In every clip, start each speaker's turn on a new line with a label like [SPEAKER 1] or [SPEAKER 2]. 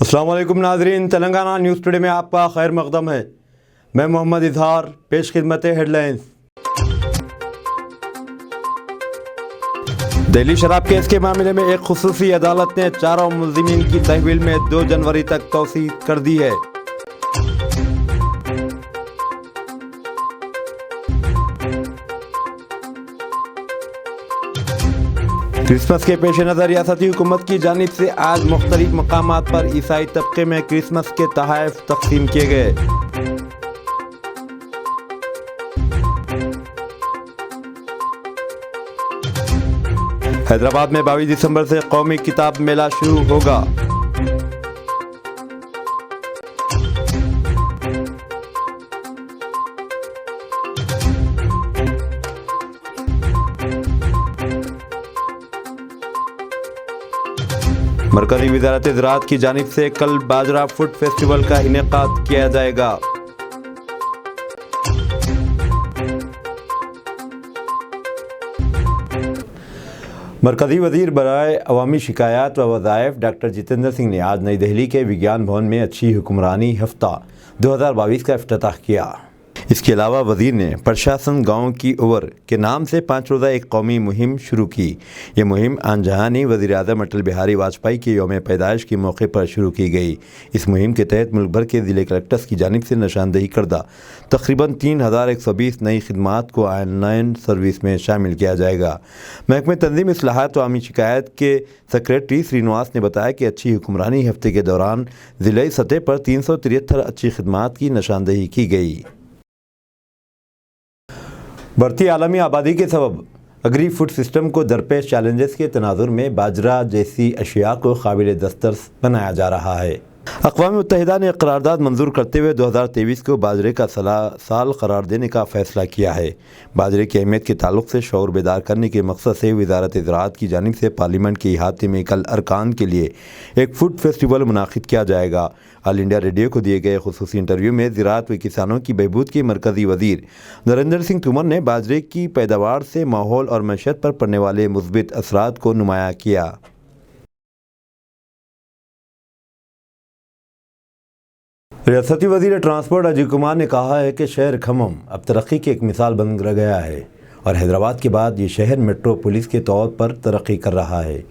[SPEAKER 1] अस्सलाम वालेकुम नाज़रीन, तेलंगाना न्यूज़ टुडे में आपका खैर मक़दम है। मैं मोहम्मद इजहार, पेश खिदमत हेडलाइंस। दिल्ली शराब केस के मामले में एक खुसूसी अदालत ने चारों मुल्ज़िमीन की तहवील में 2 जनवरी तक तौसीह कर दी है। क्रिसमस के पेश नज़र रियासती हुकूमत की जानिब से आज मुख्तलिफ मकामात पर ईसाई तबके में क्रिसमस के तोहफ़े तक़सीम किए गए। हैदराबाद में 22 दिसंबर से कौमी किताब मेला शुरू होगा। मरकज़ी वज़ारत ज़राअत की जानिब से कल बाजरा फूड फेस्टिवल का इनेकाद किया जाएगा। मरकज़ी वज़ीर बराए अवामी शिकायत व वज़ाइफ डॉक्टर जितेंद्र सिंह ने आज नई दिल्ली के विज्ञान भवन में अच्छी हुक्मरानी हफ्ता 2022 का इफ्तिताह किया। इसके अलावा वज़ीर ने प्रशासन गाँव की ओर के नाम से 5 रोज़ा एक कौमी मुहिम शुरू की। ये मुहिम आनजहानी वज़ीर-ए-आज़म अटल बिहारी वाजपेयी के यौम पैदाइश के मौके पर शुरू की गई। इस मुहिम के तहत मुल्क भर के ज़िले कलेक्टर्स की जानिब से निशानदही करदा तकरीबन 3120 नई खिदमात को ऑनलाइन सर्विस में शामिल किया जाएगा। महकमे तंज़ीम इस्लाहात व आमी शिकायत के सेक्रेटरी श्रीनिवास ने बताया कि अच्छी हुक्मरानी हफ्ते के दौरान ज़िलाई सतह पर 373 अच्छी खिदमात की निशानदही की गई। बढ़ती आलमी आबादी के सबब अग्री फूड सिस्टम को दरपेश चैलेंजेस के तनाजुर में बाजरा जैसी अशिया को काबिल दस्तरस बनाया जा रहा है। अक़वाम मुत्तहिदा ने करारदाद मंजूर करते हुए 2023 को बाजरे का साल करार देने का फ़ैसला किया है। बाजरे की अहमियत के ताल्लुक़ से शऊर बेदार करने के मकसद से वज़ारत ज़राअत की जानिब से पार्लियामेंट के इहाते में कल अरकान के लिए एक फूड फेस्टिवल मुनाक़िद किया जाएगा। ऑल इंडिया रेडियो को दिए गए खुसूसी इंटरव्यू में ज़राअत व किसानों की बहबूद के मरकज़ी वज़ीर नरेंद्र सिंह तोमर ने बाजरे की पैदावार से माहौल और मईशत पर पड़ने वाले मुस्बित असरात को नुमाया किया। रियासती वज़ीर ट्रांसपोर्ट अजय कुमार ने कहा है कि शहर खम्मम अब तरक्की की एक मिसाल बन गया है और हैदराबाद के बाद ये शहर मेट्रोपोलिस के तौर पर तरक्की कर रहा है।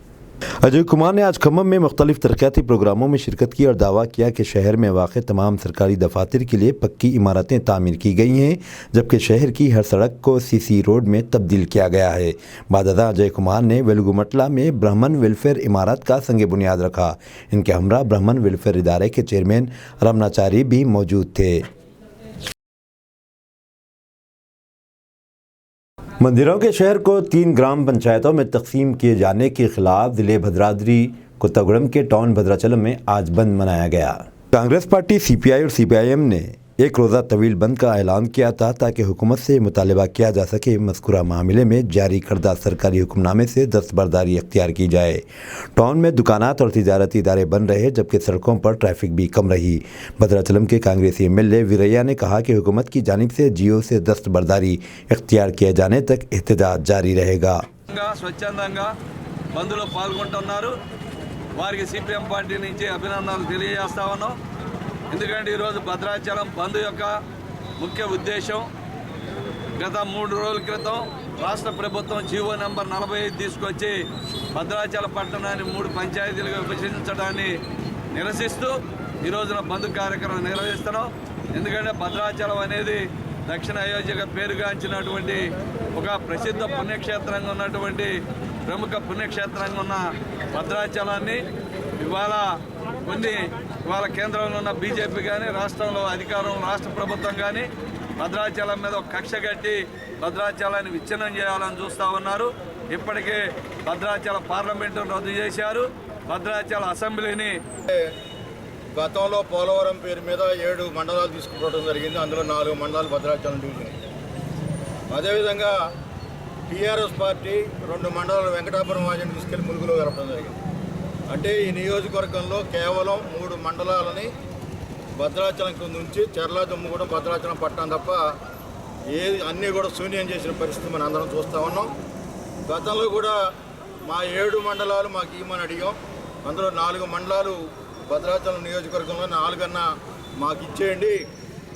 [SPEAKER 1] अजय कुमार ने आज खम्मम में मुख्तलिफ तरक्याती प्रोग्रामों में शिरकत की और दावा किया कि शहर में वाक़ तमाम सरकारी दफातर के लिए पक्की इमारतें तामीर की गई हैं, जबकि शहर की हर सड़क को सीसी रोड में तब्दील किया गया है। बाददा अजय कुमार ने वेलगुमटला में ब्राह्मण वेलफेयर इमारत का संग बुनियाद रखा। इनके हमरा ब्राह्मण वेलफेयर इदारे के चेयरमैन रमनाचारी भी मौजूद थे। मंदिरों के शहर को 3 ग्राम पंचायतों में तकसीम किए जाने के खिलाफ ज़िले भद्राद्री कोत्तागुड़म के टाउन भद्राचलम में आज बंद मनाया गया। कांग्रेस पार्टी CPI और CPIM ने एक रोज़ा तवील बंद का ऐलान किया था ताकि हुकूमत से मुतालबा किया जा सके मज़कूरा मामले में जारी करदा सरकारी हुक्मनामे से दस्तबरदारी अख्तियार की जाए। टाउन में दुकानात और तिजारती इदारे बंद रहे, जबकि सड़कों पर ट्रैफिक भी कम रही। भद्राचलम के कांग्रेसी MLA वीरैया ने कहा कि हुकूमत की जानिब से जियो से दस्तबरदारी अख्तियार किए जाने तक एहतजाज जारी रहेगा।
[SPEAKER 2] స్వచ్ఛందంగా బంద్లో పాల్గొంటున్నారు। వారికి CPM పార్టీ నుంచి అభినందనలు తెలియజేస్తా ఉన్నాం। ఎందుకంటే ఈరోజు భద్రాచలం బంద్ యొక్క ముఖ్య ఉద్దేశం గత 3 రోజుల క్రితం రాష్ట్ర ప్రభుత్వం జీవో నెంబర్ 45 తీసుకొచ్చి భద్రాచలం పట్టణాన్ని 3 పంచాయతీలుగా విభజించడాన్ని నిరసిస్తూ ఈ రోజున బంద్ కార్యక్రమం నిర్వహిస్తున్నాం। ఎందుకంటే భద్రాచలం అనేది దక్షిణ అయోధ్యగా పేరుగాంచినటువంటి ఒక ప్రసిద్ధ పుణ్యక్షేత్రంగా ఉన్నటువంటి ప్రముఖ పుణ్యక్షేత్రంగా ఉన్న భద్రాచలాన్ని ఇవాళ కేంద్రంలో ఉన్న బీజేపీ కానీ రాష్ట్రంలో రాష్ట్ర ప్రభుత్వం కానీ భద్రాచలం మీద ఒక కక్ష కట్టి భద్రాచలాన్ని విచ్ఛిన్నం చేయాలని చూస్తూ ఉన్నారు। ఇప్పటికే భద్రాచలం పార్లమెంటును రద్దు చేశారు। భద్రాచలం అసెంబ్లీని
[SPEAKER 3] గతంలో పోలవరం పేరు మీద 7 మండలాలు తీసుకుపోవడం జరిగింది। అందులో 4 మండలాలు భద్రాచలం డివిజన్। అదేవిధంగా TRS పార్టీ 2 మండలాలు వెంకటాపురం వాజని తీసుకెళ్లి ములుగులో కలపడం జరిగింది। అంటే ఈ నియోజకవర్గంలో కేవలం 3 మండలాలని భద్రాచలం కింద నుంచి చెర్ల దుమ్ముగూడెం భద్రాచలం పట్టణం తప్ప అన్నీ కూడా శూన్యం చేసిన పరిస్థితి మనం అందరం చూస్తూ ఉన్నాం। గతంలో కూడా మా 7 మండలాలు మాకు ఇవ్వమని అడిగాం। అందులో 4 మండలాలు భద్రాచలం నియోజకవర్గంలో 4 అన్నా మాకు ఇచ్చేయండి,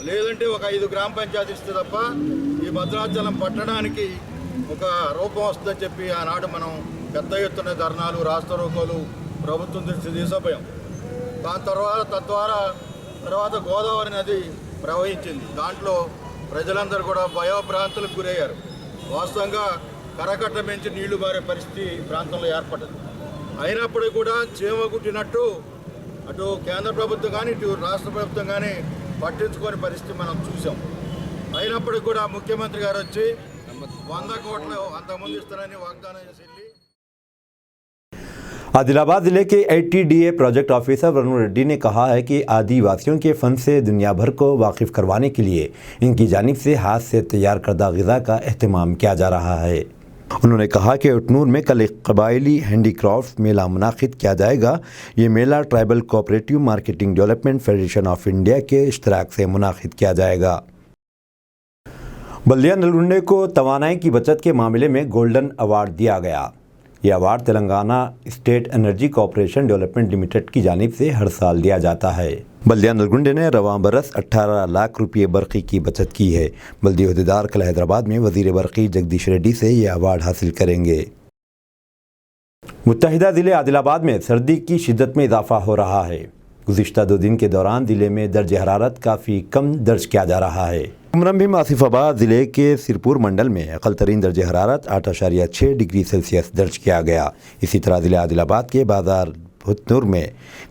[SPEAKER 3] లేదంటే ఒక 5 గ్రామ పంచాయతీ ఇస్తే తప్ప ఈ భద్రాచలం పట్టణానికి ఒక రూపం వస్తుందని చెప్పి ఆనాడు మనం పెద్ద ఎత్తున ధర్నాలు, రాష్ట్ర రోకోలు ప్రభుత్వం దృష్టి తీసుకుపోయాం. దాని తర్వాత గోదావరి నది ప్రవహించింది. దాంట్లో ప్రజలందరూ కూడా భయోభ్రాంతులకు గురయ్యారు. వాస్తవంగా కరకట్ట పెంచి నీళ్లు బారే పరిస్థితి ప్రాంతంలో ఏర్పడ్డది. అయినప్పటికీ కూడా చీమ కుట్టినట్టు అటు కేంద్ర ప్రభుత్వం కానీ ఇటు రాష్ట్ర ప్రభుత్వం కానీ పట్టించుకోని పరిస్థితి మనం చూసాం. అయినప్పటికీ కూడా ముఖ్యమంత్రి గారు వచ్చి 100 కోట్లు అంతకుముందు ఇస్తారని వాగ్దానం చేసి
[SPEAKER 1] आदिलाबाद जिले के ATDA project officer Varun Reddy ने कहा है कि आदिवासियों के फंड से दुनिया भर को वाकिफ करवाने के लिए इनकी जानिब से हाथ से तैयार करदा ग़िज़ा का अहतमाम किया जा रहा है। उन्होंने कहा कि उटनूर में कल एक कबायली हैंडीक्राफ्ट मेला मुनाकिद किया जाएगा। ये मेला tribal cooperative marketing development federation of India के इश्तराक से मुनाकिद किया जाएगा। बल्दिया नलगुंडे को तवानाई की बचत के मामले में गोल्डन अवार्ड दिया गया। यह award Telangana state energy corporation development limited की जानिब से हर साल दिया जाता है। बल्दिया नलगुंडे ने रवां बरस 18 लाख रुपये बरक़ी की बचत की है। बल्दी अहदेदार कल हैदराबाद में वज़ीर बरक़ी जगदीश रेड्डी से यह अवार्ड हासिल करेंगे। मुत्तहिदा ज़िले आदिलाबाद में सर्दी की शिद्दत में इजाफा हो रहा है। गुज़िश्ता 2 दिन के दौरान ज़िले में दर्ज हरारत काफ़ी कम दर्ज किया जा रहा है। उमरम भी आसिफाबाद ज़िले के सिरपुर मंडल में अक़ल तरीन दर्ज हरारत 8.6 डिग्री सेल्सियस दर्ज किया गया। इसी तरह ज़िले आदिलाबाद के बाज़ार भुतनूर में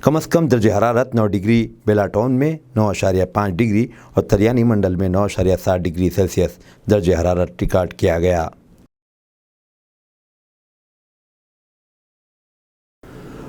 [SPEAKER 1] कम से कम दर्ज हरारत 9 डिग्री, बेलाटोन में 9.5 डिग्री और तरियानी मंडल में 9.7 डिग्री सेल्सियस दर्ज हरारत रिकॉर्ड किया गया।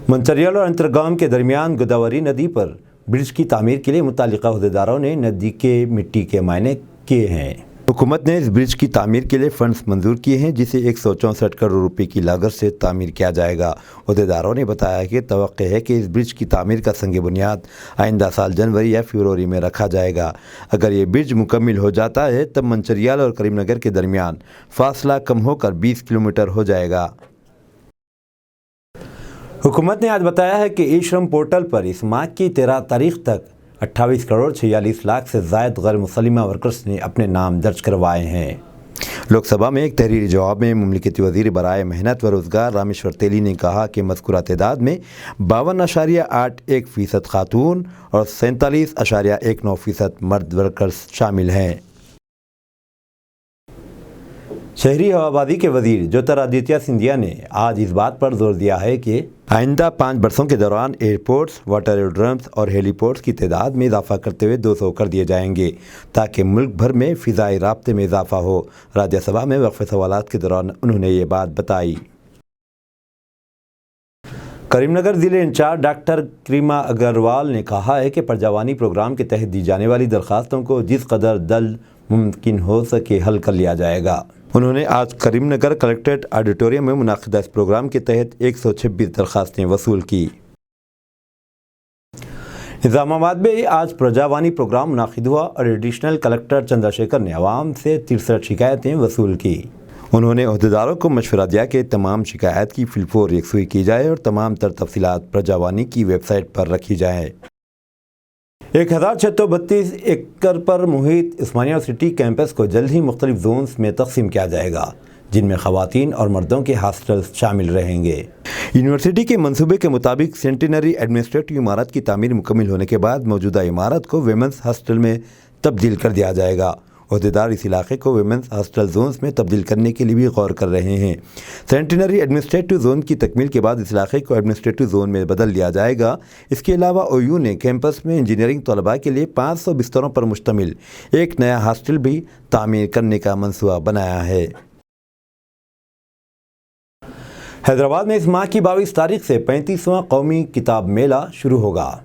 [SPEAKER 1] मंचरियल और अंतरगाम के दरमियान गोदावरी नदी पर ब्रिज की तामीर के लिए मुतालिका अहदेदारों ने नदी के मिट्टी के मायने किए हैं। हुकूमत ने इस ब्रिज की तामीर के लिए फंड्स मंजूर किए हैं, जिसे 164 करोड़ रुपए की लागत से तामीर किया जाएगा। अहदेदारों ने बताया कि तवक्को है कि इस ब्रिज की तामीर का संग बुनियाद आइंदा साल जनवरी या फरवरी में रखा जाएगा। अगर ये ब्रिज मुकम्मल हो जाता है तब मंचरियाल और करीमनगर के दरमियान फासला कम होकर 20 किलोमीटर हो जाएगा। हुकूमत ने आज बताया है कि ई श्रम पोर्टल पर इस माह की 13 तारीख तक 28 करोड़ 46 लाख से ज़ायद गैर मुसल्लिमा वर्कर्स ने अपने नाम दर्ज करवाए हैं। लोकसभा में एक तहरीरी जवाब में मुमलिकती वज़ीर बराए मेहनत व रोज़गार रामेश्वर तेली ने कहा कि मज़कूरा तादाद में 52.81% खातून और 47.19% मर्द वर्कर्स शामिल हैं। शहरी हवाबाजी के वजीर ज्योतिरादित्य सिंधिया ने आज इस बात पर जोर दिया है कि आइंदा 5 बरसों के दौरान एयरपोर्ट्स, वाटर एरोड्रम्स और हेलीपोर्ट्स की तादाद में इजाफा करते हुए 200 कर दिए जाएंगे, ताकि मुल्क भर में फ़िज़ाई राब्ते में इजाफा हो। राज्यसभा में वक्फ़े सवालात के दौरान उन्होंने ये बात बताई। करीमनगर ज़िले इंचार्ज डॉक्टर करीमा अग्रवाल ने कहा है कि परजावानी प्रोग्राम के तहत दी जाने वाली दरख्वास्तों को जिस कदर जल्द मुमकिन हो सके हल कर लिया जाएगा। उन्होंने आज करीमनगर कलेक्ट्रेट ऑडिटोरियम में मुनाकिदा इस प्रोग्राम के तहत 126 दरख्वास्तें वसूल की। निज़ामाबाद में आज प्रजावानी प्रोग्राम मुनाकिद हुआ और एडिशनल कलेक्टर चंद्रशेखर ने आवाम से 63 शिकायतें वसूल की। उन्होंने अहदेदारों को मशवरा दिया कि तमाम शिकायत की फिलफौर यकसुई की जाए और तमाम तर तफसीलात प्रजावानी की वेबसाइट पर रखी जाए। 1632 एकड़ पर मुहित उस्मानिया यूनिवर्सिटी कैंपस को जल्द ही मुख्तलिफ जोन्स में तकसीम किया जाएगा, जिनमें ख़वातीन और मर्दों के हॉस्टल्स शामिल रहेंगे। यूनिवर्सिटी के मंसूबे के मुताबिक सेंटिनरी एडमिनिस्ट्रेटिव इमारत की तामीर मुकम्मल होने के बाद मौजूदा इमारत को वेमेंस हॉस्टल में तब्दील कर दिया जाएगा। अहदेदार इस इलाके को वेमेंस हॉस्टल जोन्स में तब्दील करने के लिए भी गौर कर रहे हैं। सेंटिनरी एडमिनिस्ट्रेटिव जोन की तकमील के बाद इस इलाके को एडमिनिस्ट्रेटिव जोन में बदल लिया जाएगा। इसके अलावा OU ने कैंपस में इंजीनियरिंग तलबा के लिए 500 बिस्तरों पर मुश्तमिल एक नया हॉस्टल भी तामीर करने का मंसूबा बनाया है। हैदराबाद में इस माह की 22 तारीख से 35वां कौमी किताब मेला शुरू होगा,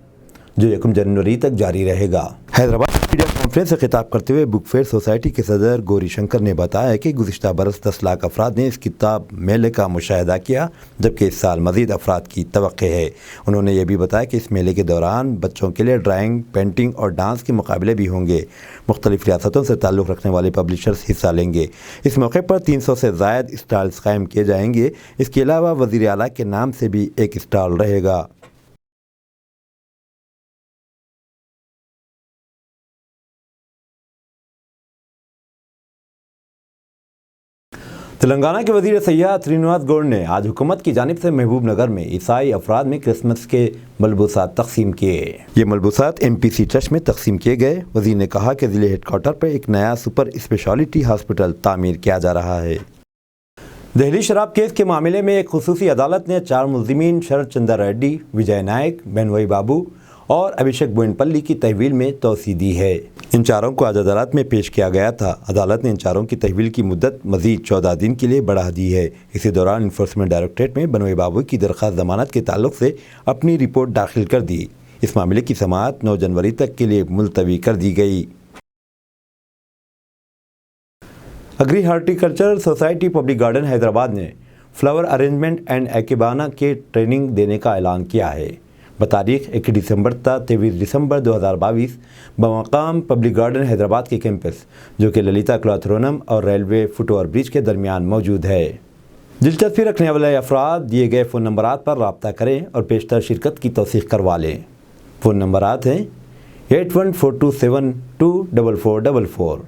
[SPEAKER 1] जो 1 जनवरी तक जारी रहेगा। हैदराबाद मीडिया कॉन्फ्रेंस से खिताब करते हुए बुक फेयर सोसाइटी के सदर गौरी शंकर ने बताया कि गुज़िश्ता बरस 10 लाख अफराद ने इस किताब मेले का मुशाहिदा किया, जबकि इस साल मज़ीद अफराद की तवक्को है। उन्होंने ये भी बताया कि इस मेले के दौरान बच्चों के लिए ड्राइंग, पेंटिंग और डांस के मुकाबले भी होंगे। मुख्तलिफ रियासतों से ताल्लुक़ रखने वाले पब्लिशर्स हिस्सा लेंगे। इस मौके पर 300 से ज़ायद स्टॉल्स कायम किए जाएंगे। इसके अलावा वज़ीर आला के नाम से भी एक स्टॉल रहेगा। तेलंगाना के वज़ीर सयाहत श्रीनिवास गौड़ ने आज हुकूमत की जानिब से महबूब नगर में ईसाई अफराद में क्रिसमस के मलबूसात तकसीम किए। ये मलबूसात MPC ट्रस्ट में तकसीम किए गए। वज़ीर ने कहा कि ज़िले हेडक्वार्टर पर एक नया सुपर स्पेशलिटी हॉस्पिटल तामीर किया जा रहा है। दिल्ली शराब केस के मामले में एक खुसूसी अदालत ने 4 मुल्ज़िमीन शरद चंद्र रेड्डी, विजय नायक, बेनवई बाबू और अभिषेक बोइनपल्ली की तहवील में तोसी दी है। इन चारों को आज अदालत में पेश किया गया था। अदालत ने इन चारों की तहवील की मुद्दत मज़ीद 14 दिन के लिए बढ़ा दी है। इसी दौरान इन्फोर्समेंट डायरेक्टरेट में बेनवई बाबू की दरख्वास्त ज़मानत के ताल्लुक से अपनी रिपोर्ट दाखिल कर दी। इस मामले की समाअत 9 जनवरी तक के लिए मुलतवी कर दी गई। Agree horticulture society public garden Hyderabad ने फ्लावर अरेंजमेंट एंड एकेबाना के ट्रेनिंग देने का ऐलान किया है। बतारीख 1 दिसंबर तक 23 दिसंबर 2022 बमकाम पब्लिक गार्डन हैदराबाद के कैंपस, जो कि ललिता क्लॉथरोनम और रेलवे फुटओवर ब्रिज के दरमियान मौजूद है। दिलचस्पी रखने वाले अफराद दिए गए फ़ोन नंबरात पर रब्ता करें और पेशतर शिरकत की तौसीक़ करवा लें। फ़ोन नंबरात हैं 8142724444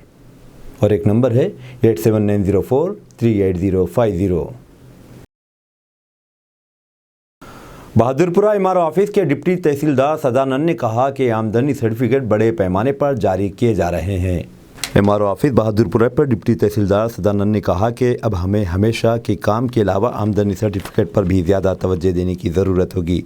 [SPEAKER 1] और एक नंबर है 8790438050। बहादुरपुरा MRO ऑफिस के डिप्टी तहसीलदार सदानंद ने कहा कि आमदनी सर्टिफिकेट बड़े पैमाने पर जारी किए जा रहे हैं। MRO ऑफिस बहादुरपुरा पर डिप्टी तहसीलदार सदानंद ने कहा कि अब हमें हमेशा के काम के अलावा आमदनी सर्टिफिकेट पर भी ज़्यादा तवज्जो देने की ज़रूरत होगी,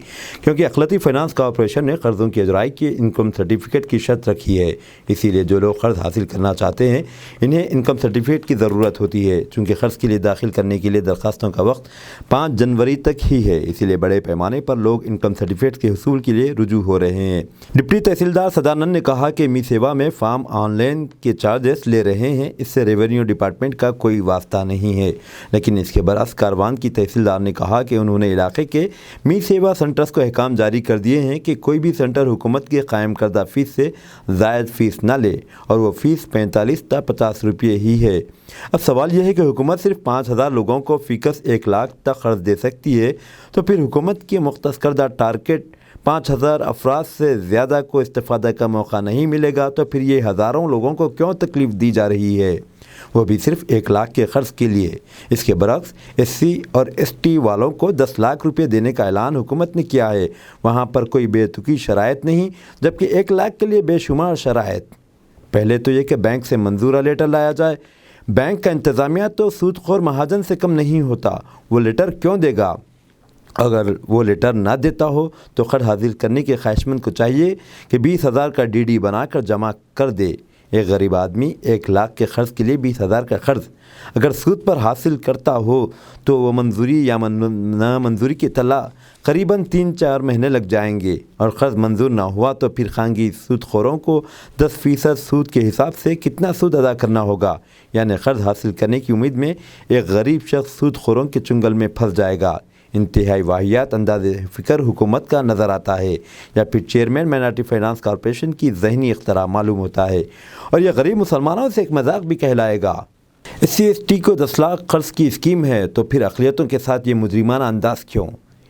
[SPEAKER 1] क्योंकि अखिलती फाइनेंस कॉरपोरेशन ने कर्ज़ों की अजराई की इनकम सर्टिफिकेट की शर्त रखी है। इसीलिए जो लोग कर्ज़ हासिल करना चाहते हैं इन्हें इनकम सर्टिफिकेट की ज़रूरत होती है। चूँकि कर्ज़ के लिए दाखिल करने के लिए दरख्वास्तों का वक्त 5 जनवरी तक ही है, इसीलिए बड़े पैमाने पर लोग इनकम सर्टिफिकेट के हुसूल के लिए रुजू हो रहे हैं। डिप्टी तहसीलदार सदानंद ने कहा कि मी सेवा में फार्म ऑनलाइन के चार्जेस ले रहे हैं, इससे रेवेन्यू डिपार्टमेंट का कोई वास्ता नहीं है। लेकिन इसके बरअक्स कारवान की तहसीलदार ने कहा कि उन्होंने इलाके के मी सेवा सेंटर्स को अहकाम जारी कर दिए हैं कि कोई भी सेंटर हुकूमत के कायम करदा फ़ीस से ज़ायद फ़ीस न ले, और वो फ़ीस 45 से 50 रुपये ही है। अब सवाल यह है कि हुकूमत सिर्फ 5000 लोगों को फ़ीकस 1 लाख तक कर्ज दे सकती है, तो फिर हुकूमत की मुख्तस करदा टारगेट 5000 अफराद से ज़्यादा को इस्तेफ़ादा का मौका नहीं मिलेगा, तो फिर ये हज़ारों लोगों को क्यों तकलीफ़ दी जा रही है, वो भी सिर्फ 1 लाख के ख़र्च के लिए। इसके बरक्स SC और ST वालों को 10 लाख रुपये देने का ऐलान हुकूमत ने किया है। वहाँ पर कोई बेतुकी शराइत नहीं, जबकि 1 लाख के लिए बेशुमार शराइत। पहले तो ये कि बैंक से मंजूरा लेटर लाया जाए। बैंक का इंतज़ामिया तो सूदखोर महाजन से कम नहीं होता, वो लेटर क्यों देगा? अगर वो लेटर ना देता हो तो कर्ज हासिल करने के ख्वाहिशमंद को चाहिए कि 20,000 का DD बनाकर जमा कर दे। एक गरीब आदमी 1 लाख के ख़र्च के लिए 20,000 का क़र्ज़ अगर सूद पर हासिल करता हो तो वो मंजूरी या नामंजूरी की तला करीबन 3-4 महीने लग जाएंगे, और क़र्ज़ मंजूर ना हुआ तो फिर खानगी सूदखोरों को 10% सूद के हिसाब से कितना सूद अदा करना होगा। यानी क़र्ज़ हासिल करने की उम्मीद में एक गरीब शख्स सूदखोरों के चुंगल में फंस जाएगा। इंतहाई वाहियात अंदाज़ फ़िक्र हुकूमत का नज़र आता है, या फिर चेयरमैन माइनॉरिटी फाइनेंस कॉरपोरेशन की ज़हनी इख्तरा मालूम होता है, और यह गरीब मुसलमानों से एक मजाक भी कहलाएगा। SC ST को 10 लाख कर्ज की स्कीम है, तो फिर अक़लियतों के साथ ये मुजरिमाना अंदाज़ क्यों?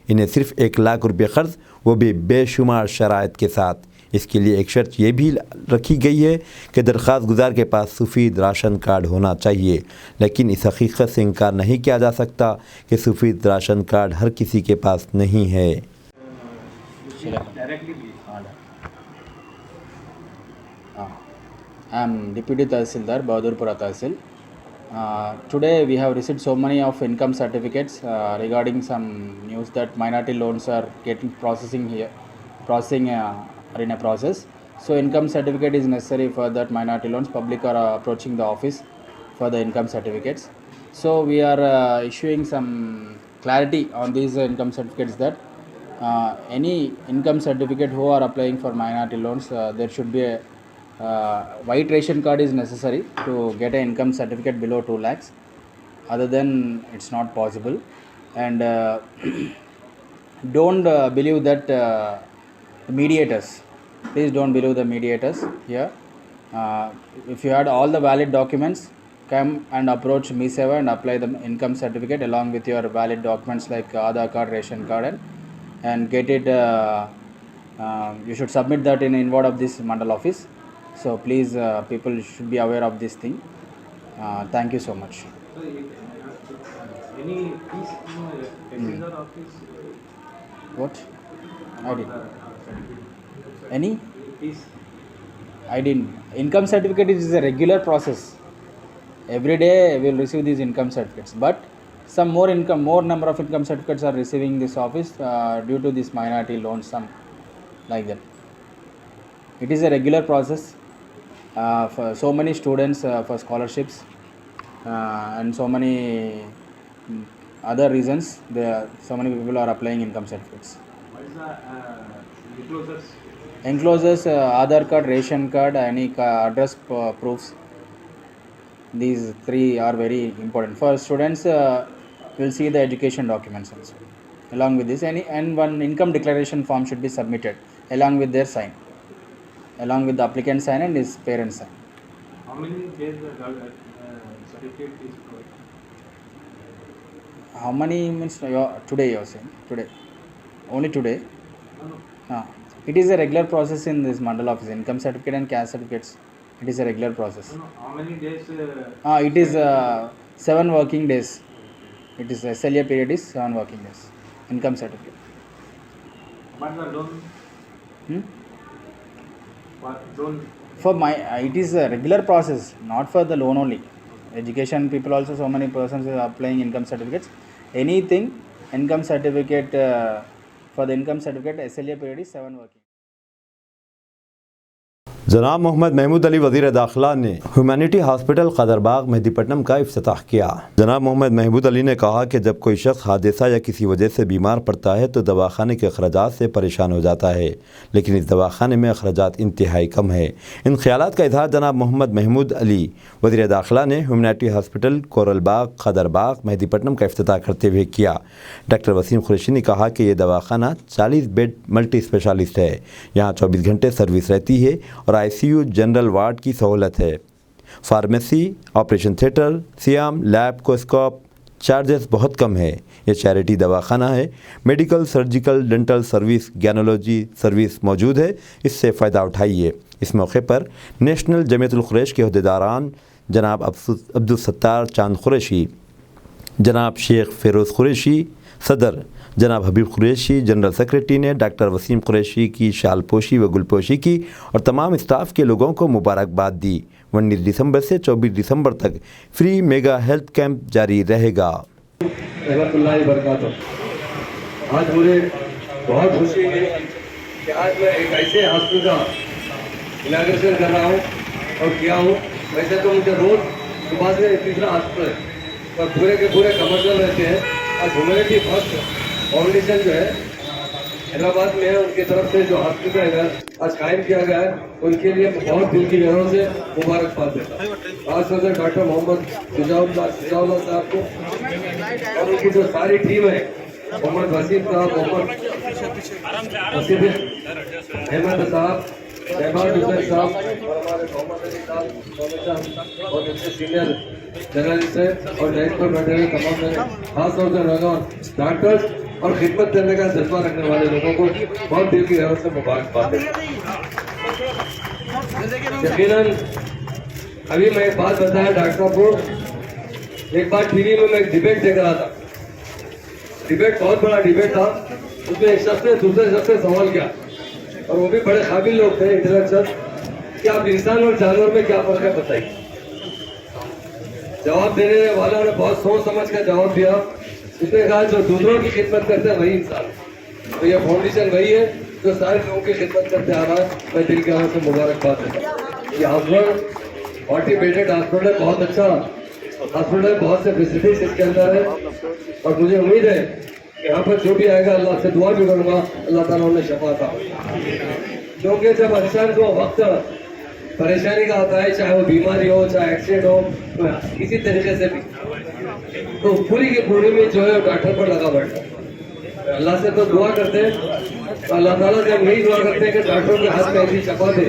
[SPEAKER 1] इन्हें सिर्फ 1 लाख रुपये कर्ज, वो भी बेशुमार शराइत के साथ। इसके लिए एक शर्त ये भी रखी गई है कि दरख्वास्त गुजार के पास सफ़ेद राशन कार्ड होना चाहिए, लेकिन इस हकीकत से इनकार नहीं किया जा सकता कि सफ़ेद राशन कार्ड हर किसी के पास नहीं है।
[SPEAKER 4] I am Deputy Tahsildar, Bahadurpura Tahsil. Today we have received so many of income certificates regarding some news that minority loans are processing are in a process. So income certificate is necessary for that minority loans. Public are approaching the office for the income certificates. So we are issuing some clarity on these income certificates that any income certificate who are applying for minority loans, there should be a white ration card is necessary to get an income certificate below 2 lakhs. Other than it's not possible. And don't believe that mediators. Please don't believe the mediators here. If you had all the valid documents, come and approach Me Seva and apply the income certificate along with your valid documents like Aadhaar card, ration card, and get it. You should submit that in inward of this Mandal office. So please, people should be aware of this thing. Thank you so much.
[SPEAKER 5] Any fees in Tehsildar office?
[SPEAKER 4] What? I didn't.
[SPEAKER 5] Certificate.
[SPEAKER 4] Any?
[SPEAKER 5] Fees.
[SPEAKER 4] I didn't. Income certificate is a regular process. Every day we will receive these income certificates, but some more number of income certificates are receiving this office due to this minority loans, some like that. It is a regular process for so many students for scholarships and so many other reasons. So many people are applying income certificates.
[SPEAKER 5] What is the enclosures?
[SPEAKER 4] Enclosures, Aadhaar card, ration card, any address proofs. These three are very important for students. Will see the education documents also. Along with this, and one income declaration form should be submitted along with their sign, along with the applicant sign and his parents sign.
[SPEAKER 5] How many days the certificate is provided?
[SPEAKER 4] How many means today you are saying? Today, only today.
[SPEAKER 5] No.
[SPEAKER 4] It is a regular process in this mandal office. Income certificate and caste certificates. It is a regular process.
[SPEAKER 5] No. How many days?
[SPEAKER 4] It is 7 working days. It is SLA period is 7 working days. Income certificate.
[SPEAKER 5] But the loan? What loan?
[SPEAKER 4] For my, it is a regular process, not for the loan only. Education people also, so many persons are applying income certificates. Anything income certificate for the income certificate SLA period is 7 working.
[SPEAKER 1] जनाब मोहम्मद महमूद अली वज़ीर दाखिला ने humanity hospital कदरबाग Mehdipatnam का इफ्तिताह किया। जनाब मोहम्मद महमूद अली ने कहा कि जब कोई शख्स हादसा या किसी वजह से बीमार पड़ता है तो दवाखाने के अखराजात से परेशान हो जाता है, लेकिन इस दवाखाने में अखराजात इंतहाई कम है। इन ख्यालात का इजहार जनाब मोहम्मद महमूद अली वज़ीर दाखिला ने ह्यूमैनिटी हॉस्पिटल कोरलबाग कदरबाग मेहदीपट्टनम का इफ्तिताह करते हुए किया। डॉक्टर वसीम कुरैशी ने कहा कि ये दवाखाना 40 बेड मल्टी स्पेशलिस्ट है। यहाँ 24 घंटे सर्विस रहती है और ICU जनरल वार्ड की सहूलत है। फार्मेसी, ऑपरेशन थिएटर, सियाम, लैप्रोस्कोप, चार्जेस बहुत कम है। ये चैरिटी दवाखाना है। Medical, surgical, dental service, gynaecology service मौजूद है, इससे फ़ायदा उठाइए। इस मौके पर नेशनल जमीयतुल कुरैश के अहदेदारान जनाब अब्दुल सत्तार चांद कुरैशी, जनाब शेख फ़िरोज़ कुरैशी सदर, जनाब हबीब कुरैशी जनरल सेक्रेटरी ने डॉक्टर वसीम कुरैशी की शालपोशी व गुलपोशी की और तमाम स्टाफ के लोगों को मुबारकबाद दी। 19 दिसंबर से 24 दिसंबर तक फ्री मेगा हेल्थ कैंप जारी रहेगा।
[SPEAKER 6] रहमतुल्लाहि बरकातहू। आज मुझे बहुत खुशी है कि आज मैं एक ऐसे हॉस्पिटल का इनाग्रेशन कर रहा हूँ और किया हूँ। वैसे तो मुझे रोज़ सुबह से तीसरा हॉस्पिटल है, पर पूरे के पूरे कमर्शियल रहते हैं। आज ह्यूमैनिटी फर्स्ट फाउंडेशन जो है हैदराबाद में है, उनकी तरफ से जो हॉस्पिटल है आज कायम किया गया है, उनके लिए बहुत दिल की गहराइयों से मुबारकबाद देता हूँ। आज सदर डॉक्टर मोहम्मद सिजाउल्लाह साहब को और उनकी जो सारी टीम है, मोहम्मद वसीम साहब, मोहम्मद वसीम अहमद साहब, शहबाज हुसैन साहब और हमारे मोहम्मद अली साहब और उनसे सीनियर जर्नलिस्ट है और डेस्क पर बैठे हुए तमाम खास तौर से डॉक्टर्स और खिदमत करने का जज्बा रखने वाले लोगों को बहुत दिल की गहराइयों से मुबारकबाद देता हूं। यकीनन अभी मैं एक बात बताया डॉक्टर साहब को, एक बार टीवी में मैं एक डिबेट देख रहा था। डिबेट बहुत बड़ा डिबेट था, उसमें एक शख्स ने दूसरे शख्स से सवाल किया और वो भी बड़े काबिल लोग थे, इंटेलेक्चुअल, कि आप इंसान और जानवर में क्या फर्क है बताइए। जवाब देने वालों ने बहुत सोच समझ कर जवाब दिया। उसने कहा जो दूसरों की खिदमत करते हैं वही इंसान। तो ये फाउंडेशन वही है जो सारे लोगों की खिदमत करते आ रहा है। मैं दिल के आंखों से मुबारकबाद देता हूँ। ये हॉस्पिटल 40 बेडेड हॉस्पिटल है, बहुत अच्छा हॉस्पिटल है, बहुत से फैसिलिटीज इसके अंदर है और मुझे उम्मीद है कि यहाँ पर जो भी आएगा अल्लाह से दुआ भी करूँगा अल्लाह ताला उन्हें शफा अता फरमाए। क्योंकि जब इंसान को वक्त परेशानी का आता है, चाहे वो बीमारी हो, चाहे एक्सीडेंट हो, तो किसी तरीके से भी तो पूरी की पूरी में जो है डॉक्टर पर लगा बैठा है। अल्लाह से तो दुआ करते हैं, तो अल्लाह ताला से हम यही दुआ करते हैं कि डॉक्टरों के हाथ में ऐसी शफा दे,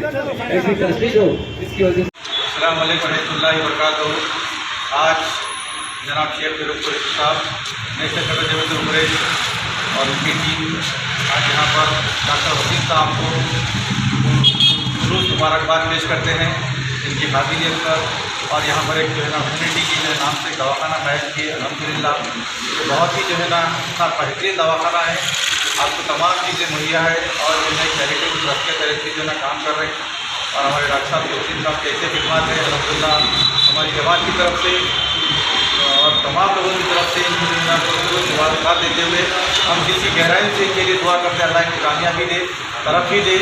[SPEAKER 6] ऐसी तशखीस हो जिसकी वजह से।
[SPEAKER 7] अस्सलाम वालेकुम रहमतुल्लाहि व बरकातहू। आज जनाब शेख फ़िरोज़ कुरैशी साहब, नेशनल सेक्रेटरी जमीयतुल कुरैश और उनकी टीम आज यहाँ पर डॉक्टर वसीम साहब को खुलूस मुबारकबाद पेश करते हैं इनकी काबिलियत पर और यहाँ पर एक जो है ना कम्युनिटी की जो है नाम से दवाखाना बैठ के अल्हम्दुलिल्लाह बहुत ही जो है ना इतना बेहतरीन दवाखाना है, आपको तमाम चीज़ें मुहैया है और जो है चैरिटेबल ट्रस्ट के तहत भी जो है ना काम कर रहे हैं। और हमारे डॉक्टर साहब वसीम साहब के ऐसे खिदमत है अल्हम्दुलिल्लाह हमारी जमात की तरफ से और तमाम लोगों की तरफ से इनको जो है ना मुबारकबाद देते हुए हम किसी गहराई से इनके लिए दुआ करते हैं अल्लाह की कामयाबी दे, तरक्की दे।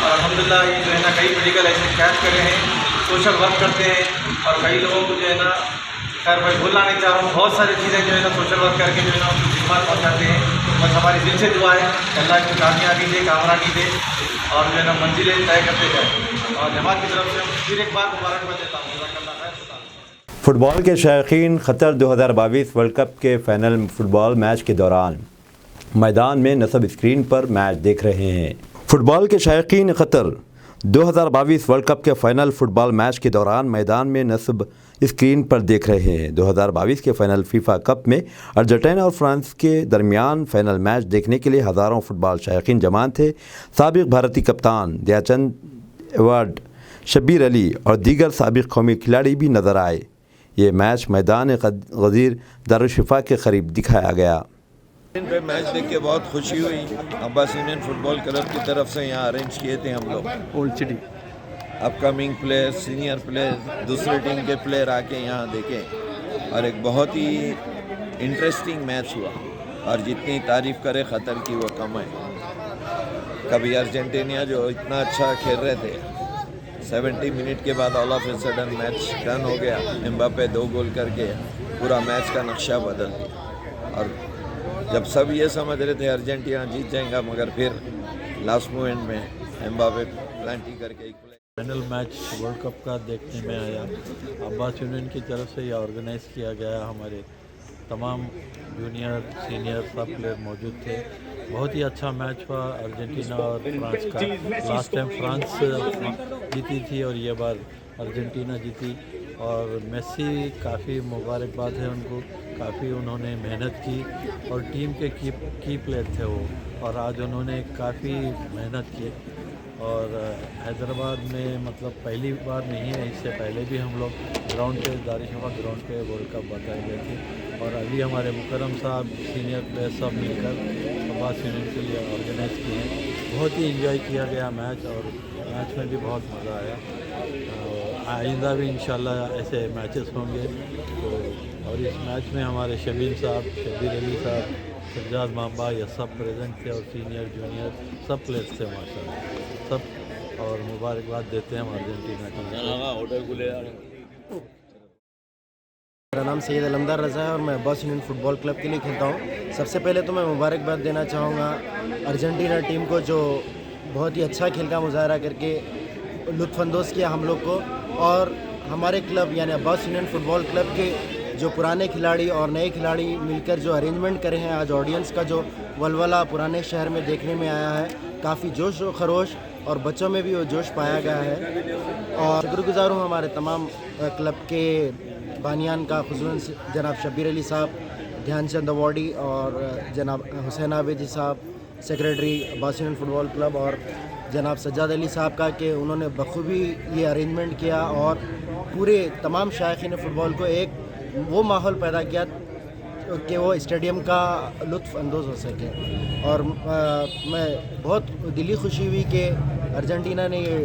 [SPEAKER 7] और अल्हम्दुलिल्लाह ये जो है ना कई मेडिकल ऐसे कैंप कर रहे हैं, सोशल वर्क करते हैं और कई लोगों को जो है ना खैर मैं भूलना नहीं चाह रहा हूँ, बहुत सारी चीज़ें जो है ना सोशल वर्क करके जो है ना उनको खिदमत पहुँचाते हैं। बस हमारी दिल से दुआ है अल्लाह की कामयाबी दे, कामरानी दे और जो है ना मंजिलें तय करते जाए। और जमात की तरफ से हम फिर एक बार मुबारकबाद देता हूँ।
[SPEAKER 1] फुटबॉल के शायकीन क़तर 2022 वर्ल्ड कप के फाइनल फुटबॉल मैच के दौरान मैदान में नस्ब स्क्रीन पर मैच देख रहे हैं। फुटबॉल के शायकीन क़तर 2022 वर्ल्ड कप के फाइनल फुटबॉल मैच के दौरान मैदान में नस्ब स्क्रीन पर देख रहे हैं। 2022 के फाइनल फीफा कप में अर्जेंटीना और फ्रांस के दरमियान फाइनल मैच देखने के लिए हज़ारों फुटबॉल शायकीन जमा थे। साबिक़ भारतीय कप्तान ध्यानचंद अवार्ड, शब्बीर अली और दीगर साबिक़ कौमी खिलाड़ी भी नज़र आए। ये मैच मैदान गदीर दारुश्शिफा के करीब दिखाया गया।
[SPEAKER 8] इन पे मैच देख के बहुत खुशी हुई। अब्बास यूनियन फुटबॉल क्लब की तरफ से यहाँ अरेंज किए थे हम लोग। Old city upcoming player, senior player, दूसरी टीम के प्लेयर आके यहाँ देखें और एक बहुत ही इंटरेस्टिंग मैच हुआ और जितनी तारीफ़ करे क़तर की वो कम है। कभी अर्जेंटीना जो इतना अच्छा खेल रहे थे 70 मिनट के बाद all of a sudden match turn हो गया, एम्बापे 2 गोल करके पूरा मैच का नक्शा बदल दिया। और जब सब ये समझ रहे थे अर्जेंटीना जीत जाएगा, मगर फिर लास्ट मोमेंट में एम्बापे प्लांटी करके एक
[SPEAKER 9] फाइनल मैच वर्ल्ड कप का देखने में आया। अब्बास यूनियन की तरफ से यह ऑर्गेनाइज़ किया गया। हमारे तमाम जूनियर सीनियर सब प्लेयर मौजूद थे। बहुत ही अच्छा मैच हुआ अर्जेंटीना और फ्रांस का। लास्ट टाइम फ्रांस जीती थी और ये बार अर्जेंटीना जीती। और मेसी काफ़ी मुबारकबाद है उनको, काफ़ी उन्होंने मेहनत की और टीम के की प्लेयर थे वो, और आज उन्होंने काफ़ी मेहनत की। और हैदराबाद में मतलब पहली बार नहीं है, इससे पहले भी हम लोग ग्राउंड पे दारुश्शिफा ग्राउंड पे वर्ल्ड कप बताए गए थे। और अभी हमारे मुकर्रम साहब सीनियर प्लेयर सब मिलकर अब्बास यूनियन के लिए ऑर्गेनाइज़ किए हैं। बहुत ही एंजॉय किया गया मैच और मैच में भी बहुत मज़ा आया। आइंदा भी इंशाल्लाह ऐसे मैचेस होंगे। तो और इस मैच में हमारे शबीर अली साहब, सज्जाद मामबा ये सब प्रेजेंट थे और सीनियर जूनियर सब प्लेयर्स थे माशाल्लाह सब। और मुबारकबाद देते हैं हम अर्जेंटीना टीम को।
[SPEAKER 10] मेरा नाम सैयद अलमदार रज़ा है और मैं अब्बास यूनियन फुटबॉल क्लब के लिए खेलता हूँ। सबसे पहले तो मैं मुबारकबाद देना चाहूँगा अर्जेंटीना टीम को, जो बहुत ही अच्छा खेल का मुजाहरा करके लुत्फ़अंदोज़ किया हम लोग को। और हमारे क्लब यानी अब्बास यूनियन फुटबॉल क्लब के जो पुराने खिलाड़ी और नए खिलाड़ी मिलकर जो अरेंजमेंट करे हैं, आज ऑडियंस का जो वलवला पुराने शहर में देखने में आया है, काफ़ी जोश व खरोश और बच्चों में भी वो जोश पाया गया है। और शुक्रगुज़ार हूँ हमारे तमाम क्लब के बानियान का, खुसूसन जनाब शब्बीर अली साहब, ध्यानचंद अवार्डी और जनाब हुसैन आबिदी साहब secretary Abbas union football club, और जनाब सज्जाद अली साहब का कि उन्होंने बखूबी ये अरेंजमेंट किया और पूरे तमाम शायकीन फ़ुटबॉल को एक वो माहौल पैदा किया कि वो स्टेडियम का लुत्फ़ अंदोज़ हो सके। और मैं बहुत दिली खुशी हुई कि अर्जेंटीना ने ये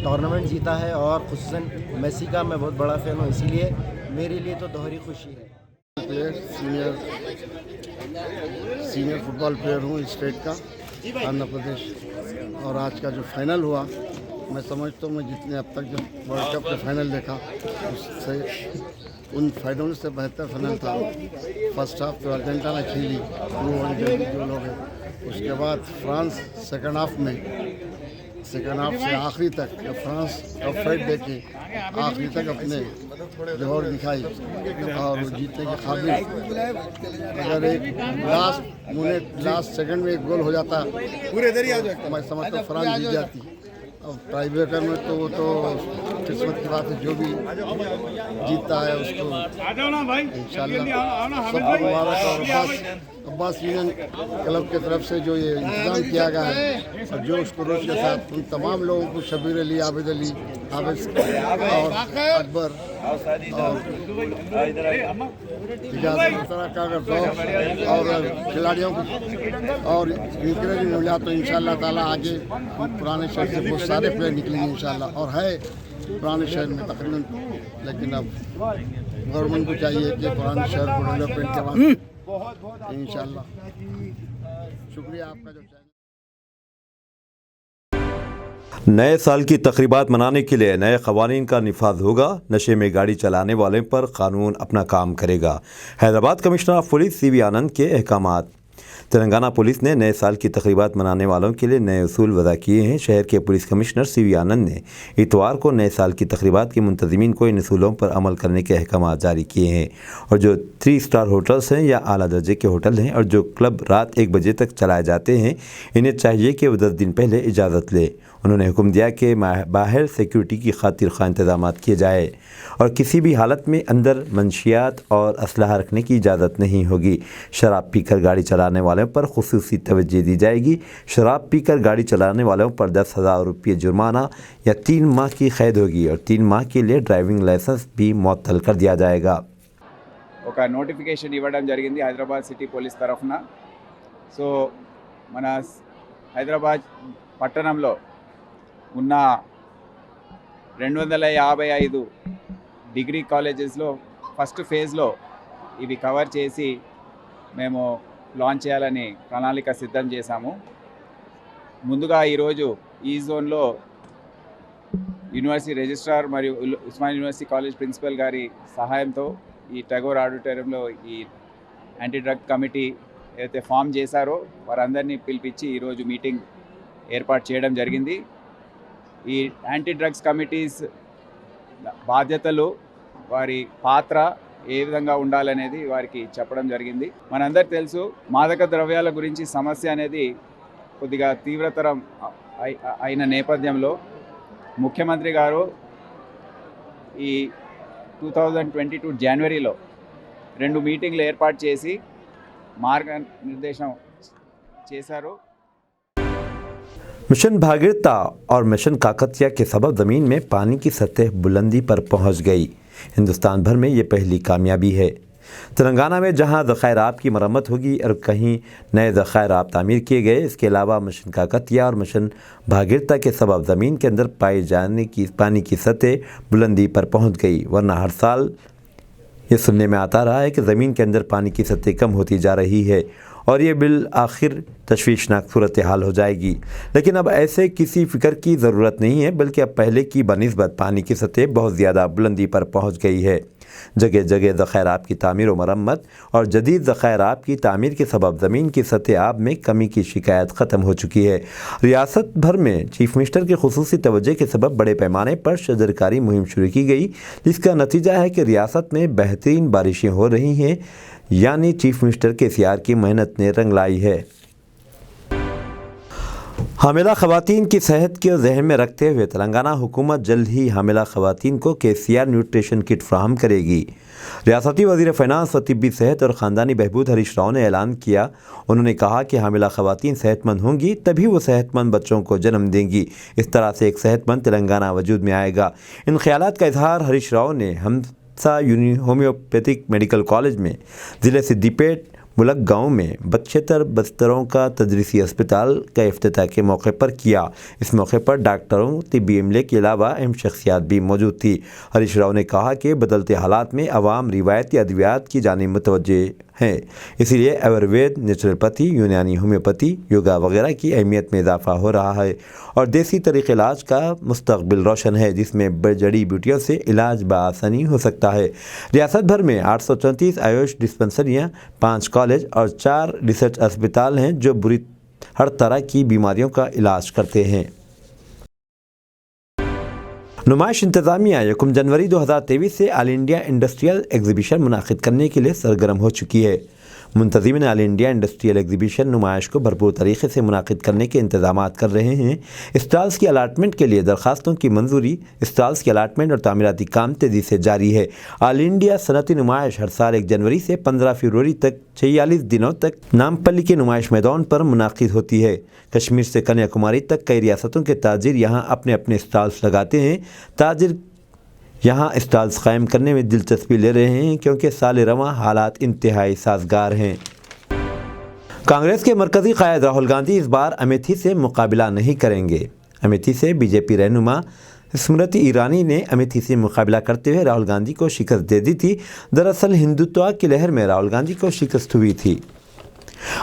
[SPEAKER 10] टूर्नामेंट जीता है और खुसूसन मेसी का मैं बहुत बड़ा फ़ैन हूँ, इसीलिए मेरे लिए तो दोहरी खुशी है।
[SPEAKER 11] प्लेयर सीनियर फुटबॉल प्लेयर हूँ स्टेट का, आंध्र प्रदेश। और आज का जो फाइनल हुआ, मैं समझता हूँ मैं जितने अब तक जो वर्ल्ड कप का फाइनल देखा उससे उन फाइनल से बेहतर फाइनल था। फर्स्ट हाफ तो अर्जेंटीना खेली जो लोग हैं, उसके बाद फ्रांस सेकंड हाफ से आखिरी तक फ्रांस का फाइट देखे आखिरी तक अपने जोहर दिखाई और जीतने के काबिल। अगर एक लास्ट सेकंड में एक गोल हो जाता मैं समझता हूँ फ्रांस जीत जाती। अब टाई ब्रेकर में तो वो तो किस्मत की बात है, जो भी जीतता है उसको इंशाल्लाह सब मुबारक और अब्बास यूनियन क्लब की तरफ से जो ये इंतज़ाम किया गया है और जो उसको रोज के साथ उन तमाम लोगों को शबीर अली, आबिद अली, हाफिज और अकबर और तरह का अगर दौर और खिलाड़ियों को और इंकरेज मिला तो इंशाअल्लाह ताला आगे पुराने शहर से बहुत सारे प्लेयर निकलेंगे इंशाअल्लाह। और है पुराने शहर में तकरीबन, लेकिन अब गवर्नमेंट को चाहिए कि पुराने शहर को डेवलपमेंट करवाए इंशाअल्लाह। शुक्रिया आपका जो
[SPEAKER 1] नए साल की तकरीबात मनाने के लिए नए क़वानीन का निफाज होगा। नशे में गाड़ी चलाने वाले पर कानून अपना काम करेगा। Hyderabad commissioner of police CV आनंद के अहकामात। तेलंगाना पुलिस ने नए साल की तकरीबात मनाने वालों के लिए नए उसूल वज़ा किए हैं। शहर के पुलिस कमिश्नर CV आनंद ने इतवार को नए साल की तकरीबात के मुंतज़मीन को इन उसूलों पर अमल करने के अहकामात जारी किए हैं और जो 3 स्टार होटल्स हैं या आला दर्जे के होटल हैं और जो क्लब रात 1 बजे तक चलाए जाते हैं, इन्हें चाहिए कि वो 10 दिन पहले इजाज़त ले। उन्होंने हुक्म दिया कि बाहर सिक्योरिटी की खातिर खा इंतजाम किए जाए और किसी भी हालत में अंदर मंशियात और असलहा रखने की इजाज़त नहीं होगी। शराब पीकर गाड़ी चलाने वालों पर खुसूसी तवज्जो दी जाएगी। शराब पीकर गाड़ी चलाने वालों पर 10,000 रुपये जुर्माना या 3 माह की कैद होगी और 3 माह के लिए ड्राइविंग लाइसेंस भी मुअत्तल कर दिया जाएगा।
[SPEAKER 12] ఒక నోటిఫికేషన్ ఇవ్వడం జరిగింది హైదరాబాద్ సిటీ పోలీస్ తరఫున. సో మన హైదరాబాద్ పట్టణంలో ఉన్న 255 డిగ్రీ కాలేజెస్లో ఫస్ట్ ఫేజ్లో ఇవి కవర్ చేసి మేము లాంచ్ చేయాలని ప్రణాళిక సిద్ధం చేశాము. ముందుగా ఈరోజు ఈ జోన్లో యూనివర్సిటీ రిజిస్ట్రార్ మరియు ఉస్మానియా యూనివర్సిటీ కాలేజ్ ప్రిన్సిపల్ గారి సహాయంతో ఈ టగోర్ ఆడిటోరియంలో ఈ యాంటీ డ్రగ్ కమిటీ ఏదైతే ఫామ్ చేశారో వారందరినీ పిలిపించి ఈరోజు మీటింగ్ ఏర్పాటు చేయడం జరిగింది. ఈ యాంటీ డ్రగ్స్ కమిటీస్ బాధ్యతలు, వారి పాత్ర ఏ విధంగా ఉండాలనేది వారికి చెప్పడం జరిగింది. మనందరికీ తెలుసు, మాదక ద్రవ్యాల గురించి సమస్య అనేది కొద్దిగా తీవ్రతరం అయిన నేపథ్యంలో ముఖ్యమంత్రి గారు ఈ 2022 జనవరిలో 2 మీటింగ్లు ఏర్పాటు చేసి మార్గనిర్దేశం చేశారు.
[SPEAKER 1] मिशन भागीरथी और मिशन काकतिया के सबब ज़मीन में पानी की सतह बुलंदी पर पहुंच गई। हिंदुस्तान भर में ये पहली कामयाबी है। तेलंगाना में जहां ज़ख़ायर आब की मरम्मत होगी और कहीं नए ज़ख़ायर आब तामीर किए गए। इसके अलावा मिशन काकतिया और मिशन भागीरथी के सबब ज़मीन के अंदर पाए जाने की पानी की सतह बुलंदी पर पहुंच गई, वरना हर साल ये सुनने में आता रहा है कि ज़मीन के अंदर पानी की सतह कम होती जा रही है और ये बिल आखिर तशवीशनाक सूरत हाल हो जाएगी। लेकिन अब ऐसे किसी फ़िक्र की ज़रूरत नहीं है, बल्कि अब पहले की बनिस्बत पानी की सतह बहुत ज़्यादा बुलंदी पर पहुँच गई है। जगह जगह ज़ख़ायर आब की तामीर व मरम्मत और जदीद ज़ख़ायर आब की तामीर के सबब ज़मीन की सतह आब में कमी की शिकायत ख़त्म हो चुकी है। रियासत भर में चीफ मिनिस्टर के खुसूसी तवज्जो के सबब बड़े पैमाने पर शजरकारी मुहिम शुरू की गई, जिसका नतीजा है कि रियासत में बेहतरीन बारिशें हो रही हैं, यानी चीफ मिनिस्टर के सियार की मेहनत ने रंग लाई है। हामिला ख़वातीन की सेहत को जहन में रखते हुए तेलंगाना हुकूमत जल्द ही हामिला ख़वातीन को KCR न्यूट्रिशन किट फ्राहम करेगी। रियासती वज़ीर फ़ाइनेंस व तिब्बी सेहत और ख़ानदानी बहबूद हरीश राव ने ऐलान किया। उन्होंने कहा कि हामिला ख़वातीन सेहतमंद होंगी तभी वो सेहतमंद बच्चों को जन्म देंगी। इस तरह से एक सेहतमंद तेलंगाना वजूद में आएगा। इन ख्यालात का इजहार हरीश राव ने हमसा होम्योपैथिक मेडिकल कॉलेज में ज़िले सिद्दीपेट मुलक गाँव में 72 बिस्तरों का तदरीसी अस्पताल का इफ्तिताह के मौके पर किया। इस मौके पर डॉक्टरों, तिब्बी अमले के अलावा अहम शख्सियात भी मौजूद थी। हरीश राव ने कहा कि बदलते हालात में अवाम रिवायती अद्वियात की जानिब मुतवज्जे हैं, इसलिए आयुर्वेद, नेचुरोपैथी, यूनानी होम्योपैथी, योगा वगैरह की अहमियत में इजाफा हो रहा है और देसी तरीक़े इलाज का मुस्तक़बिल रोशन है, जिसमें जड़ी बूटियों से इलाज बआसानी हो सकता है। रियासत भर में 834 आयुष डिस्पेंसरियाँ, 5 कॉलेज और 4 रिसर्च अस्पताल हैं जो बुरी हर तरह की बीमारियों का इलाज करते हैं। नुमाइश इंतज़ामिया 1 जनवरी 2023 से ऑल इंडिया इंडस्ट्रियल एग्जीबिशन मुनाकिद करने के लिए सरगर्म हो चुकी है। मुंतज़िमिन ऑल इंडिया इंडस्ट्रियल एग्जीबिशन नुमाइश को भरपूर तरीके से मुनाकिद करने के इंतजाम कर रहे हैं। स्टॉल्स की अलाटमेंट के लिए दरखास्तों की मंजूरी, स्टॉल्स की अलाटमेंट और तामीराती काम तेज़ी से जारी है। ऑल इंडिया सनती नुमाइश हर साल 1 जनवरी से 15 फरवरी तक 46 दिनों तक नामपल्ली के नुमाइश मैदान पर मुनाकिद होती है। कश्मीर से कन्याकुमारी तक कई रियासतों के ताजिर यहाँ अपने अपने स्टॉल्स लगाते हैं। ताजिर यहाँ स्टॉल्स कायम करने में दिलचस्पी ले रहे हैं क्योंकि साल रवां हालात इंतहाई साजगार हैं। कांग्रेस के मरकज़ी क़ायद राहुल गांधी इस बार अमेठी से मुकाबला नहीं करेंगे। अमेठी से बीजेपी रहनुमा स्मृति ईरानी ने अमेठी से मुकाबला करते हुए राहुल गांधी को शिकस्त दे दी थी। दरअसल हिंदुत्व की लहर में राहुल गांधी को शिकस्त हुई थी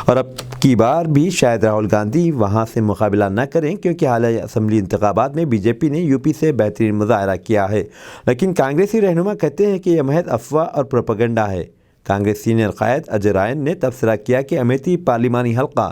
[SPEAKER 1] और अब की बार भी शायद राहुल गांधी वहां से मुकाबला न करें क्योंकि हालिया असम्बली इंतखाबात में बीजेपी ने यूपी से बेहतरीन मुजाहरा किया है। लेकिन कांग्रेसी रहनुमा कहते हैं कि यह महज अफवाह और प्रोपेगेंडा है। कांग्रेस सीनियर क़ायद अजय रायन ने तबसरा किया कि अमेठी पार्लिमानी हल्का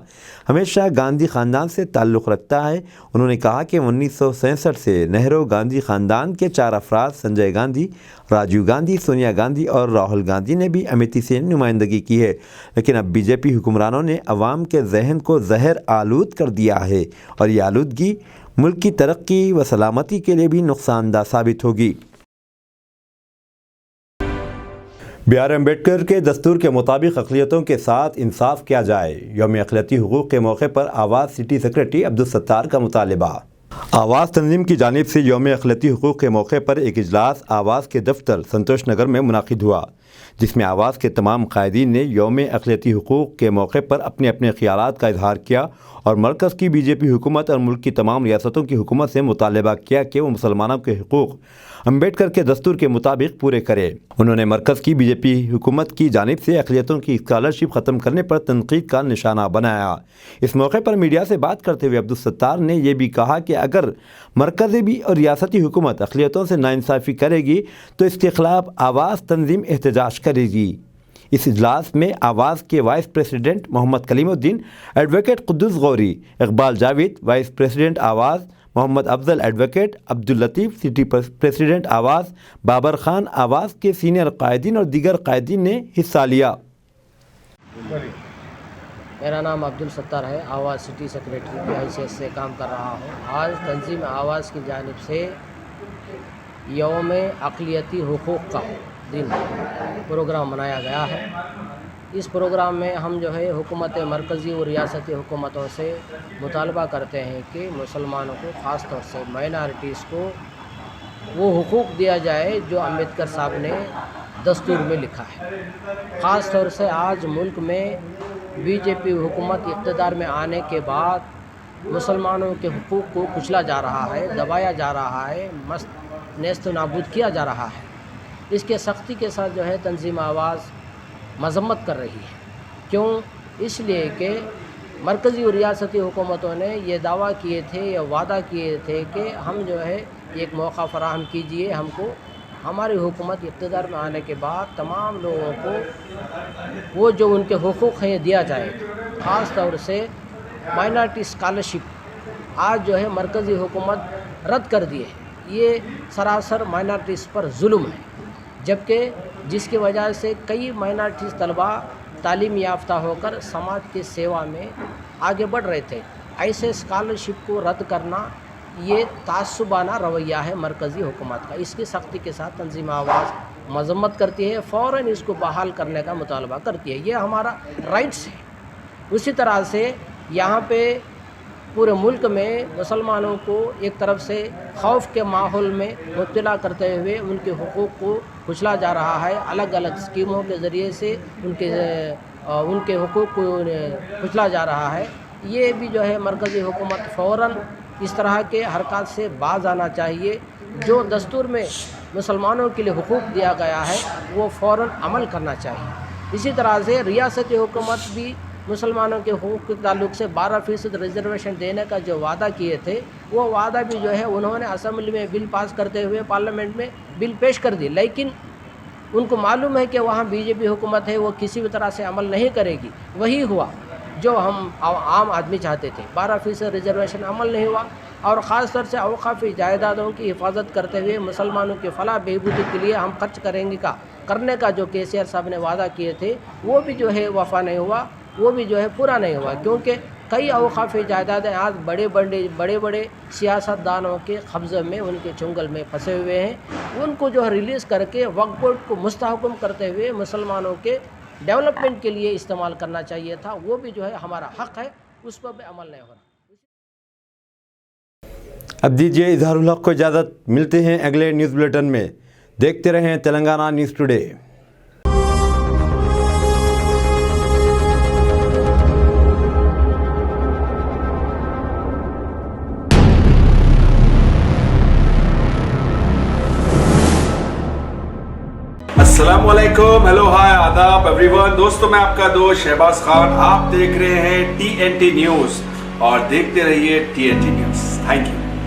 [SPEAKER 1] हमेशा गांधी ख़ानदान से ताल्लुक़ रखता है। उन्होंने कहा कि 1967 से नेहरू गांधी ख़ानदान के 4 अफराद संजय गांधी, राजीव गांधी, सोनिया गांधी और राहुल गांधी ने भी अमेठी से नुमाइंदगी की है। लेकिन अब बीजेपी हुक्मरानों ने अवाम के जहन को जहर आलूद कर दिया है और ये आलूदगी मुल्क की तरक्की व सलामती के लिए भी नुकसानदा साबित होगी। B.R. अम्बेडकर के दस्तूर के मुताबिक अक़लियतों के साथ इंसाफ किया जाए। यौम अक़लियती हुकूक़ के मौके पर आवाज़ सिटी सेक्रेटरी अब्दुल सत्तार का मुतालबा। आवाज़ तंजीम की जानिब से यौम अक़लियती हुकूक़ के मौके पर एक इजलास आवाज़ के दफ्तर संतोष नगर में मुनाकिद हुआ, जिसमें आवाज़ के तमाम क़ायदीन ने यौम अक़लियती हुकूक़ के मौके पर अपने अपने ख़यालात का इजहार किया और मरकज़ की बीजेपी हुकूमत और मुल्क की तमाम रियासतों की हुकूमत से मुतालबा किया कि वो मुसलमानों के हुकूक़ अम्बेडकर के दस्तूर के मुताबिक पूरे करे। उन्होंने मरकज़ की बीजेपी हुकूमत की जानिब से अक़लियतों की स्कॉलरशिप ख़त्म करने पर तनक़ीद का निशाना बनाया। इस मौके पर मीडिया से बात करते हुए अब्दुल सत्तार ने यह भी कहा कि अगर मरकज़ी भी और रियासती हुकूमत अक़लियतों से नाइंसाफ़ी करेगी तो इसके ख़िलाफ़ आवाज़ तंजीम एहतजाज करेगी। इस इजलास में आवाज़ के vice president Mohammad Kalimuddin, advocate Quddus Ghauri, Iqbal Javed, vice president Awaz Mohammad Afzal, advocate Abdul Latif, city president Awaz Babar Khan, आवाज़ के सीनियर क़ायदीन और दीगर क़ायदीन ने हिस्सा लिया।
[SPEAKER 13] मेरा नाम अब्दुल सत्तार है। आवाज़ सिटी सेक्रेटरी की हैसियत से काम कर रहा हूँ। आज तंजीम आवाज़ की जानिब से यौम अक़लियती हुकूक़ का दिन प्रोग्राम मनाया गया है। इस प्रोग्राम में हम जो है हुकूमत मरकज़ी और रियासती हुकूमतों से मुतालबा करते हैं कि मुसलमानों को ख़ास तौर से माइनॉरिटीज़ को वो हुकूक़ दिया जाए जो अम्बेडकर साहब ने दस्तूर में लिखा है। ख़ास तौर से आज मुल्क में बीजेपी हुकूमत इक़्तिदार में आने के बाद मुसलमानों के हुकूक़ को कुचला जा रहा है, दबाया जा रहा है, नेस्त नाबूद किया जा रहा है। इसके सख्ती के साथ जो है तंजीम आवाज़ मज़म्मत कर रही है। क्यों? इसलिए कि मरकज़ी और रियासती हुकूमतों ने ये दावा किए थे या वादा किए थे कि हम जो है एक मौका फ़राहम कीजिए हमको, हमारी हुकूमत इक़्तिदार में आने के बाद तमाम लोगों को वो जो उनके हुकूक़ हैं दिया जाएगा। ख़ास तौर से माइनॉरिटी स्कॉलरशिप आज जो है मरकज़ी हुकूमत रद्द कर दी है। ये सरासर माइनॉरिटीज़ पर जुल्म है, जबकि जिसकी वजह से कई माइनॉरिटीज़ तलबा तालीम याफ्ता होकर समाज की सेवा में आगे बढ़ रहे थे। ऐसे स्कॉलरशिप को रद्द करना ये तासुबाना रवैया है मरकज़ी हुकूमत का। इसकी सख्ती के साथ तंजीम आवाज़ मज़म्मत करती है, फ़ौरन इसको बहाल करने का मुतालबा करती है। ये हमारा राइट्स है। उसी तरह से यहाँ पे पूरे मुल्क में मुसलमानों को एक तरफ से खौफ के माहौल में मुब्तला करते हुए उनके हुकूक़ को कुचला जा रहा है। अलग अलग स्कीमों के ज़रिए से उनके हुकूक़ को कुचला जा रहा है। ये भी जो है मरकज़ी हुकूमत फ़ौरन इस तरह के हरकत से बाज़ आना चाहिए। जो दस्तूर में मुसलमानों के लिए हुकूक़ दिया गया है वो फ़ौरन अमल करना चाहिए। इसी तरह से रियासती हुकूमत भी मुसलमानों के हुकूक़ के ताल्लुक़ से 12% रिजर्वेशन देने का जो वादा किए थे वो वादा भी जो है उन्होंने असम्बली में बिल पास करते हुए पार्लियामेंट में बिल पेश कर दी। लेकिन उनको मालूम है कि वहाँ बीजेपी हुकूमत है, वो किसी भी तरह से अमल नहीं करेगी। वही हुआ जो हम आम आदमी चाहते थे। 12% रिजर्वेशन अमल नहीं हुआ और ख़ास तौर से अवक़ाफ़ी जायदादों की हिफाजत करते हुए मुसलमानों की फ़लाह बहबूदी के लिए हम खर्च करेंगे का करने का जो केसीआर साहब ने वादा किए थे वो भी जो है वफा नहीं हुआ, वो भी जो है पूरा नहीं हुआ, क्योंकि कई अवकाफ़ी जायदादें आज बड़े बड़े सियासतदानों के कब्ज़े में, उनके चुंगल में फंसे हुए हैं। उनको जो है रिलीज़ करके वक्फ बोर्ड को मुस्तहकम करते हुए मुसलमानों के डेवलपमेंट के लिए इस्तेमाल करना चाहिए था। वो भी जो है हमारा हक़ है, उस पर भी अमल नहीं हो रहा।
[SPEAKER 1] अब दीजिए इजहारुल हक को इजाज़त, मिलते हैं अगले न्यूज़ बुलेटिन में। देखते रहें तेलंगाना न्यूज़ टुडे।
[SPEAKER 14] अस्सलामुअलैकुम, हेलो, हाय, आदाब एवरीवन। दोस्तों, मैं आपका दोस्त शहबाज खान, आप देख रहे हैं TNT न्यूज़ और देखते रहिए TNT न्यूज़। Thank you.